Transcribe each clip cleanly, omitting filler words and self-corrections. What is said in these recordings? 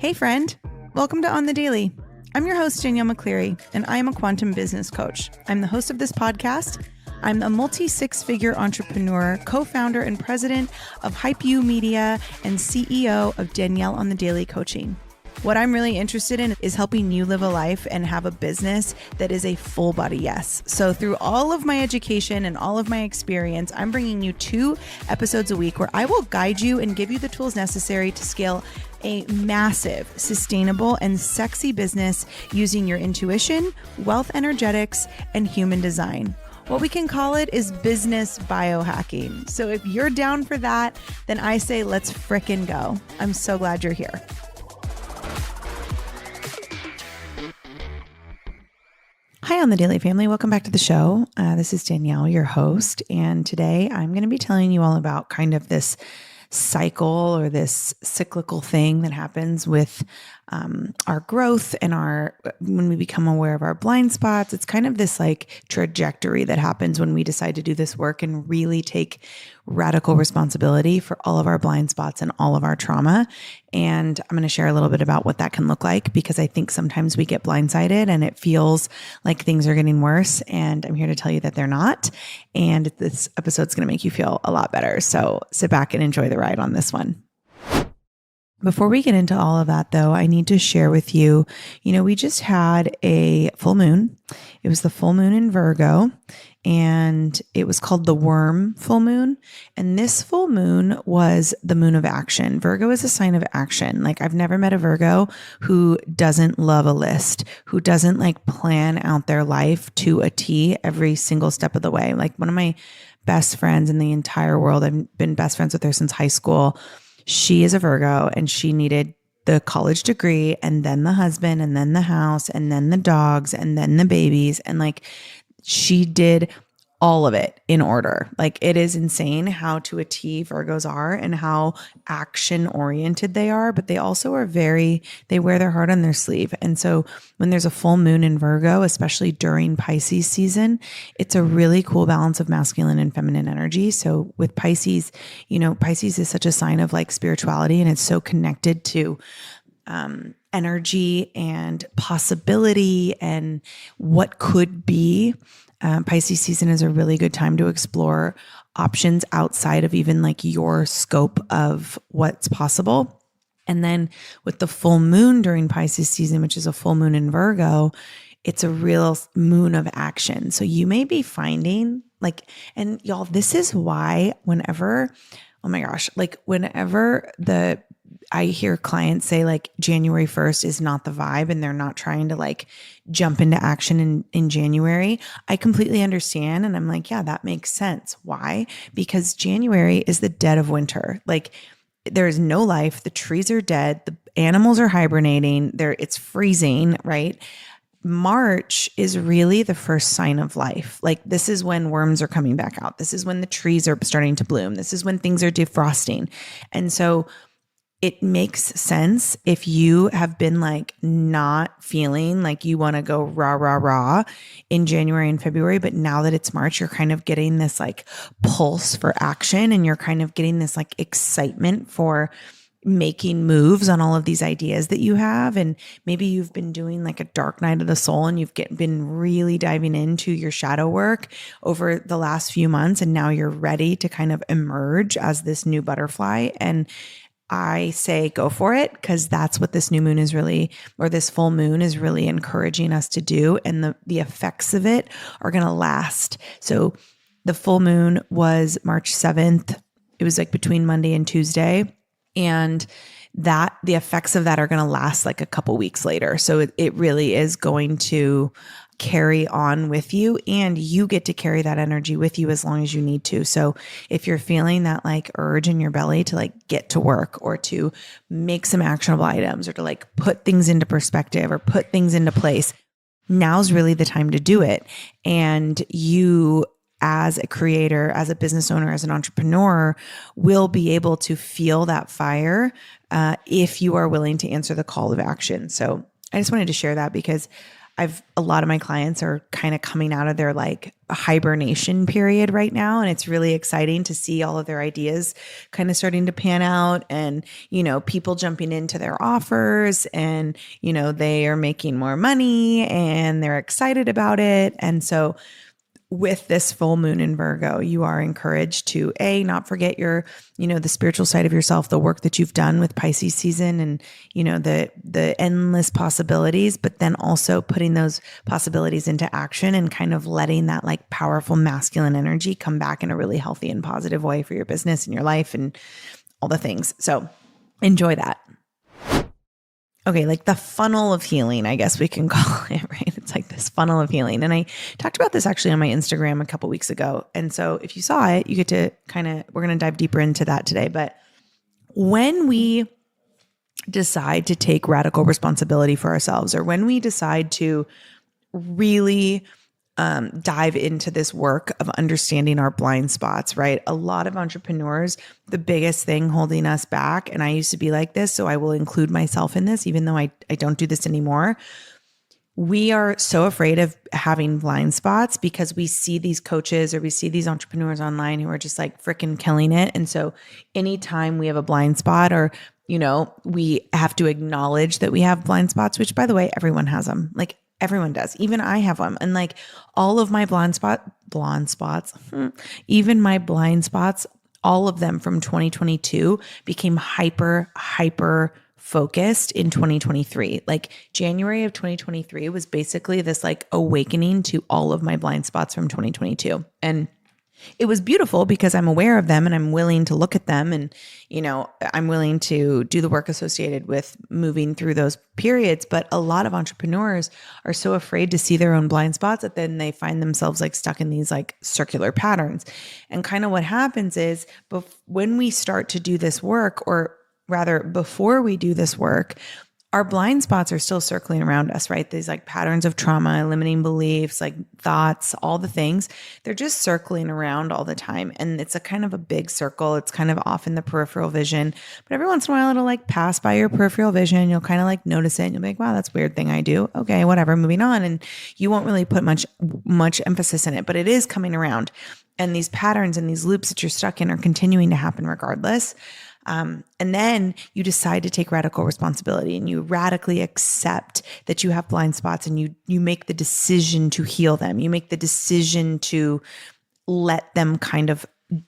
Hey friend, welcome to On the Daily. I'm your host, Danielle McCleary, and I am a quantum business coach. I'm the host of this podcast. I'm a multi-six-figure entrepreneur, co-founder and president of HypeU Media, and CEO of Danielle on the Daily Coaching. What I'm really interested in is helping you live a life and have a business that is a full body yes. So through all of my education and all of my experience, I'm bringing you 2 episodes a week where I will guide you and give you the tools necessary to scale a massive, sustainable, and sexy business using your intuition, wealth energetics, and human design. What we can call it is business biohacking. So if you're down for that, then I say let's frickin' go. I'm so glad you're here. Hi, On the Daily family. Welcome back to the show. This is Danielle, your host. And today I'm going to be telling you all about kind of this cycle or this cyclical thing that happens with our growth and when we become aware of our blind spots. It's kind of this like trajectory that happens when we decide to do this work and really take radical responsibility for all of our blind spots and all of our trauma. And I'm going to share a little bit about what that can look like, because I think sometimes we get blindsided and it feels like things are getting worse. And I'm here to tell you that they're not. And this episode's going to make you feel a lot better. So sit back and enjoy the ride on this one. Before we get into all of that, though, I need to share with you, we just had a full moon. It was the full moon in Virgo, and it was called the worm full moon. And this full moon was the moon of action. Virgo is a sign of action. Like, I've never met a Virgo who doesn't love a list, who doesn't like plan out their life to a T every single step of the way. Like, one of my best friends in the entire world, I've been best friends with her since high school. She is a Virgo, and she needed the college degree and then the husband and then the house and then the dogs and then the babies. And like, she did all of it in order. Like, it is insane how to a T Virgos are and how action oriented they are, but they also are they wear their heart on their sleeve. And so when there's a full moon in Virgo, especially during Pisces season, it's a really cool balance of masculine and feminine energy. So with Pisces, Pisces is such a sign of like spirituality, and it's so connected to energy and possibility and what could be. Pisces season is a really good time to explore options outside of even like your scope of what's possible. And then with the full moon during Pisces season, which is a full moon in Virgo, it's a real moon of action. So you may be finding and y'all, this is why whenever I hear clients say like January 1st is not the vibe and they're not trying to like jump into action in January, I completely understand. And I'm like, yeah, that makes sense. Why? Because January is the dead of winter. Like, there is no life. The trees are dead. The animals are hibernating. It's freezing, right? March is really the first sign of life. Like, this is when worms are coming back out. This is when the trees are starting to bloom. This is when things are defrosting. And so it makes sense if you have been like not feeling like you want to go rah, rah, rah in January and February. But now that it's March, you're kind of getting this like pulse for action, and you're kind of getting this like excitement for making moves on all of these ideas that you have. And maybe you've been doing like a dark night of the soul, and you've been really diving into your shadow work over the last few months. And now you're ready to kind of emerge as this new butterfly. And I say go for it, because that's what this new moon is really, or this full moon is really encouraging us to do. And the effects of it are going to last. So the full moon was March 7th. It was like between Monday and Tuesday. And the effects of that are going to last like a couple weeks later. So it really is going to carry on with you, and you get to carry that energy with you as long as you need to. So if you're feeling that like urge in your belly to like get to work, or to make some actionable items, or to like put things into perspective or put things into place, now's really the time to do it. And you, as a creator, as a business owner, as an entrepreneur, will be able to feel that fire if you are willing to answer the call of action. So I just wanted to share that, because a lot of my clients are kind of coming out of their like hibernation period right now. And it's really exciting to see all of their ideas kind of starting to pan out and, people jumping into their offers and, they are making more money and they're excited about it. And so with this full moon in Virgo, you are encouraged to not forget your, the spiritual side of yourself, the work that you've done with Pisces season and, the endless possibilities, but then also putting those possibilities into action and kind of letting that like powerful masculine energy come back in a really healthy and positive way for your business and your life and all the things. So enjoy that. Okay, like the funnel of healing, I guess we can call it, right? It's like this funnel of healing. And I talked about this actually on my Instagram a couple weeks ago. And so if you saw it, you get to we're going to dive deeper into that today. But when we decide to take radical responsibility for ourselves, or when we decide to really dive into this work of understanding our blind spots, right? A lot of entrepreneurs, the biggest thing holding us back, and I used to be like this, so I will include myself in this, even though I don't do this anymore. We are so afraid of having blind spots because we see these coaches or we see these entrepreneurs online who are just like freaking killing it. And so anytime we have a blind spot or, we have to acknowledge that we have blind spots, which by the way, everyone has them. Like everyone does. Even I have them. And like all of my blind spots, even my blind spots, all of them from 2022 became hyper focused in 2023. Like January of 2023 was basically this like awakening to all of my blind spots from 2022. And it was beautiful because I'm aware of them and I'm willing to look at them and, I'm willing to do the work associated with moving through those periods. But a lot of entrepreneurs are so afraid to see their own blind spots that then they find themselves like stuck in these like circular patterns. And kind of what happens is when we start to do this work, or rather before we do this work, our blind spots are still circling around us, right? These like patterns of trauma, limiting beliefs, like thoughts, all the things, they're just circling around all the time. And it's a kind of a big circle. It's kind of off in the peripheral vision, but every once in a while it'll like pass by your peripheral vision. You'll kind of like notice it and you'll be like, wow, that's a weird thing I do. Okay, whatever, moving on. And you won't really put much emphasis in it, but it is coming around. And these patterns and these loops that you're stuck in are continuing to happen regardless. And then you decide to take radical responsibility and you radically accept that you have blind spots and you make the decision to heal them. You make the decision to let them kind of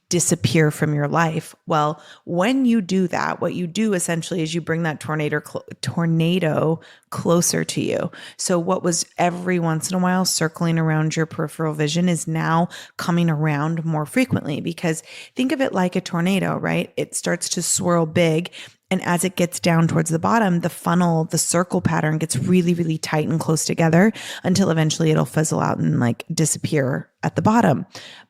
disappear from your life. Well, when you do that, what you do essentially is you bring that tornado closer to you. So what was every once in a while circling around your peripheral vision is now coming around more frequently, because think of it like a tornado, right? It starts to swirl big. And as it gets down towards the bottom, the funnel, the circle pattern gets really, really tight and close together until eventually it'll fizzle out and like disappear at the bottom.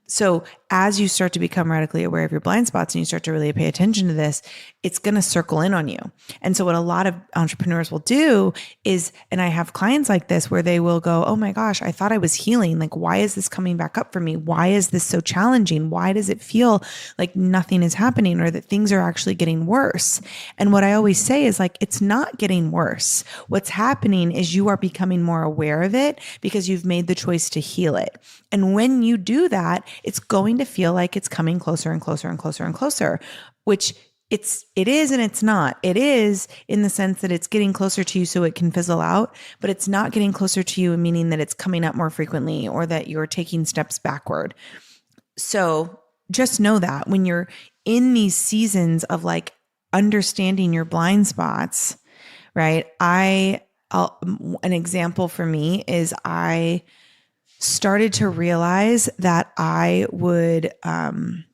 So as you start to become radically aware of your blind spots and you start to really pay attention to this, it's going to circle in on you. And so what a lot of entrepreneurs will do is, and I have clients like this where they will go, oh my gosh, I thought I was healing. Like, why is this coming back up for me? Why is this so challenging? Why does it feel like nothing is happening or that things are actually getting worse? And what I always say is like, it's not getting worse. What's happening is you are becoming more aware of it because you've made the choice to heal it. And when you do that, it's going to feel like it's coming closer and closer and closer and closer, which it is and it's not. It is in the sense that it's getting closer to you so it can fizzle out, but it's not getting closer to you, meaning that it's coming up more frequently or that you're taking steps backward. So just know that when you're in these seasons of like understanding your blind spots, right? An example for me is I started to realize that I would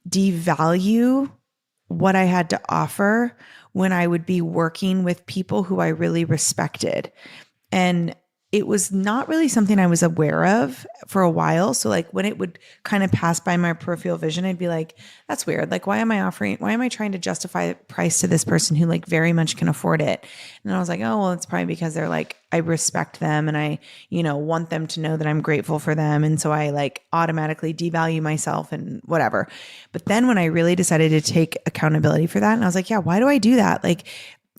devalue what I had to offer when I would be working with people who I really respected. And it was not really something I was aware of for a while. So like when it would kind of pass by my peripheral vision, I'd be like, that's weird. Like, why am I trying to justify price to this person who like very much can afford it? And I was like, oh, well, it's probably because they're like, I respect them and I, want them to know that I'm grateful for them. And so I like automatically devalue myself and whatever. But then when I really decided to take accountability for that, and I was like, yeah, why do I do that? Like,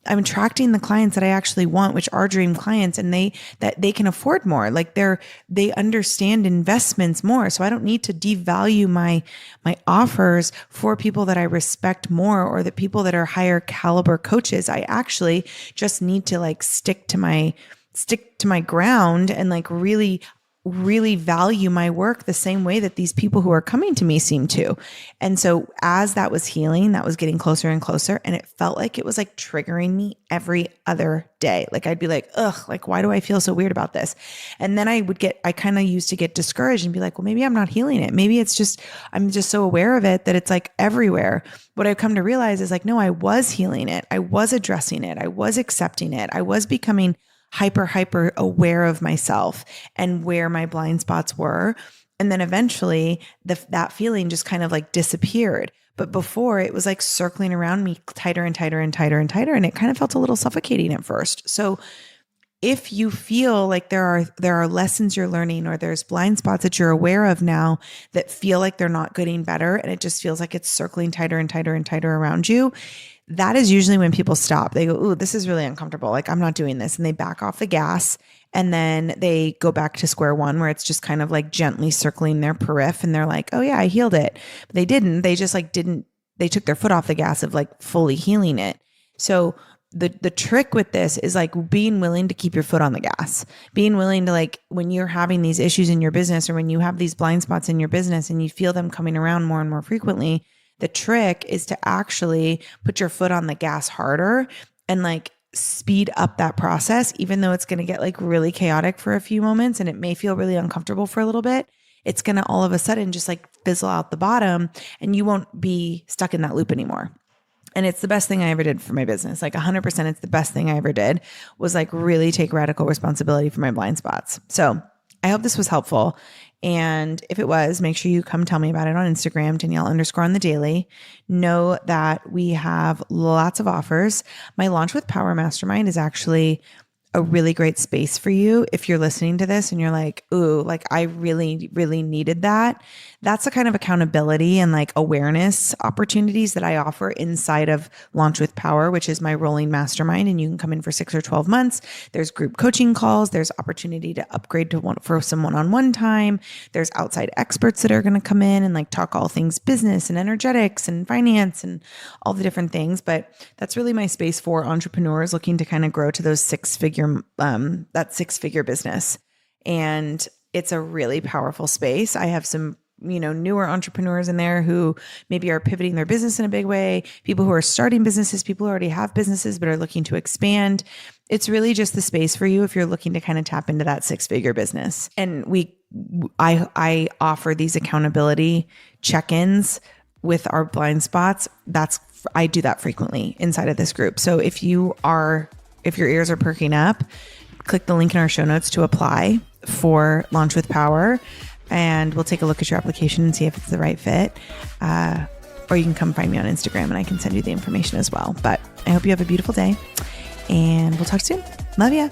I'm attracting the clients that I actually want, which are dream clients, and that they can afford more. Like they understand investments more. So I don't need to devalue my offers for people that I respect more, or the people that are higher caliber coaches. I actually just need to like stick to my ground and like really value my work the same way that these people who are coming to me seem to. And so as that was healing, that was getting closer and closer. And it felt like it was like triggering me every other day. Like I'd be like, ugh, like, why do I feel so weird about this? And then I kind of used to get discouraged and be like, well, maybe I'm not healing it. Maybe it's just, I'm just so aware of it that it's like everywhere. What I've come to realize is like, no, I was healing it. I was addressing it. I was accepting it. I was becoming hyper aware of myself and where my blind spots were. And then eventually that feeling just kind of like disappeared. But before, it was like circling around me tighter and tighter and tighter and tighter. And it kind of felt a little suffocating at first. So if you feel like there are lessons you're learning, or there's blind spots that you're aware of now that feel like they're not getting better, and it just feels like it's circling tighter and tighter and tighter around you, that is usually when people stop. They go, ooh, this is really uncomfortable. Like, I'm not doing this. And they back off the gas, and then they go back to square one, where it's just kind of like gently circling their periph. And they're like, oh yeah, I healed it. But they didn't. They just like they took their foot off the gas of like fully healing it. So the trick with this is like being willing to keep your foot on the gas, being willing to, like, when you're having these issues in your business, or when you have these blind spots in your business and you feel them coming around more and more frequently, the trick is to actually put your foot on the gas harder and like speed up that process, even though it's going to get like really chaotic for a few moments and it may feel really uncomfortable for a little bit. It's going to all of a sudden just like fizzle out the bottom, and you won't be stuck in that loop anymore. And it's the best thing I ever did for my business. Like 100%, it's the best thing I ever did, was like really take radical responsibility for my blind spots. So I hope this was helpful. And if it was, make sure you come tell me about it on Instagram, Danielle_on_the_daily. Know that we have lots of offers. My Launch with Power Mastermind is actually a really great space for you. If you're listening to this and you're like, ooh, like I really, really needed that. That's the kind of accountability and like awareness opportunities that I offer inside of Launch with Power, which is my rolling mastermind. And you can come in for 6 or 12 months. There's group coaching calls. There's opportunity to upgrade for some one-on-one time. There's outside experts that are going to come in and like talk all things business and energetics and finance and all the different things. But that's really my space for entrepreneurs looking to kind of grow to those six-figure business. And it's a really powerful space. I have some newer entrepreneurs in there who maybe are pivoting their business in a big way, people who are starting businesses, people who already have businesses but are looking to expand. It's really just the space for you if you're looking to kind of tap into that 6-figure business. And I offer these accountability check-ins with our blind spots. I do that frequently inside of this group. So if your ears are perking up, click the link in our show notes to apply for Launch with Power. And we'll take a look at your application and see if it's the right fit. Or you can come find me on Instagram and I can send you the information as well. But I hope you have a beautiful day, and we'll talk soon. Love ya.